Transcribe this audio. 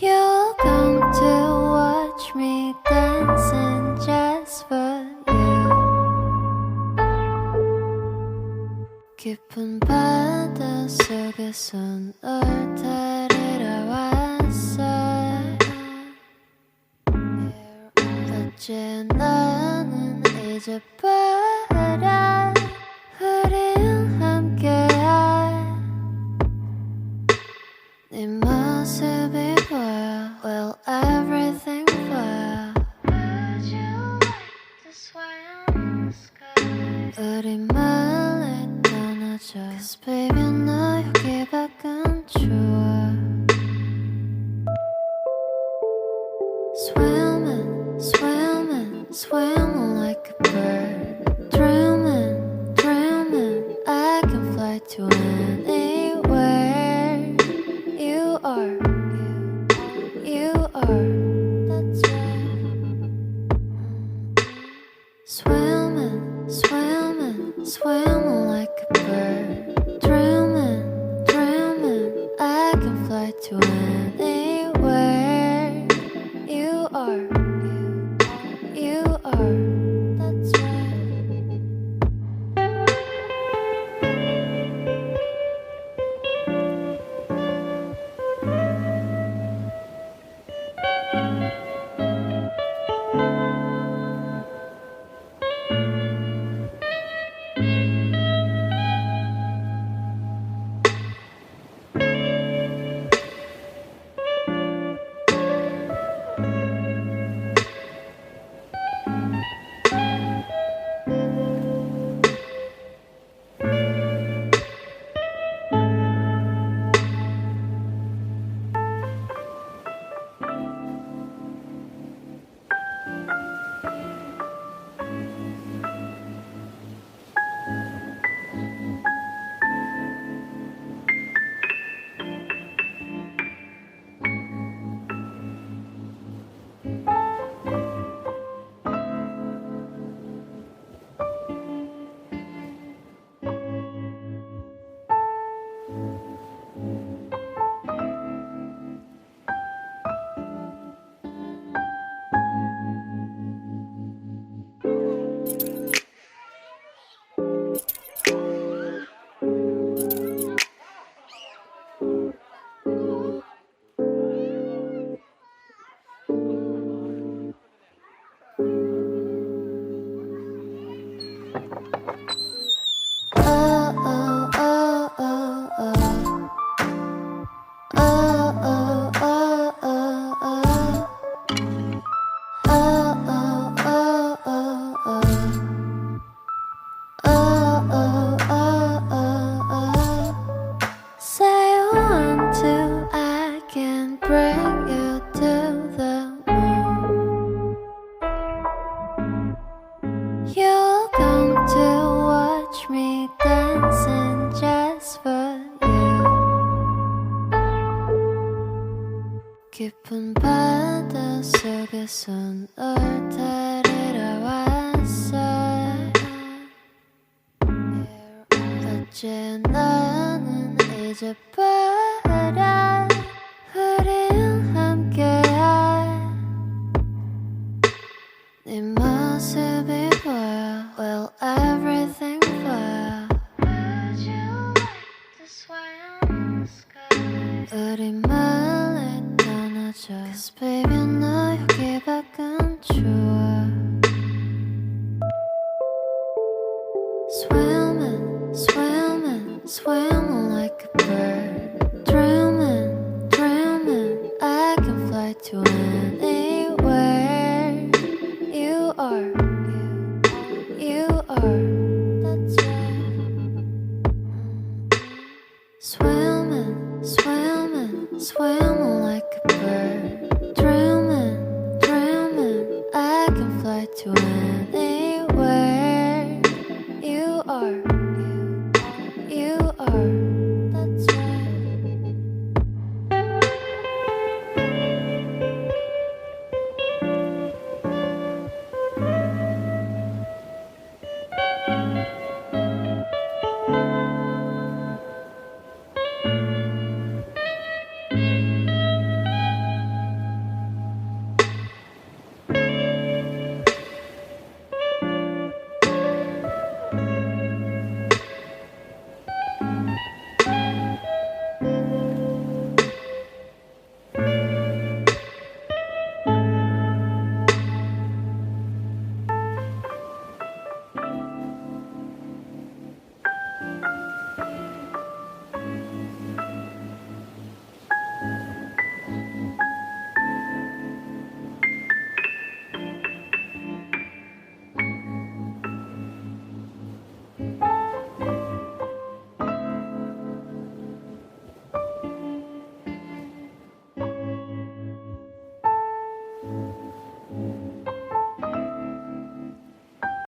You'll come to watch me dancing just for you. 깊은 바다 속에서 널 데리러 왔어. 어제 너는 잊어버려. 우린 함께야. 네 모습이 보여. Well, everything 보여. Would you like to swim in the sky? 우리 멀리 떠나자. Cause baby 너 여기 밖은 좋아. Swimming, swimming, swimming like a bird. Dreaming, dreaming, I can fly to anywhere. You are, you are, that's right. Swimming, swimming, swimming like a bird. Dreaming, dreaming, I can fly to anywhere. You are, you are, that's right. Say you want to, I can bring you to the moon. You'll come to watch me dancing just for you. 깊은 바다 속에서 널 데리러 왔어. 어제 너는 잊어버려. 우린 함께야. 네 모습이 보여. Well, everything 보여. Would you like to swim in the sky? 우리 멀리 떠나자. Cause baby 너 여기 밖은 좋아. Swimming, swimming, swimming like a bird. Dreaming, dreaming, I can fly to anywhere. You are, you are, that's right. Swimming, swimming, swimming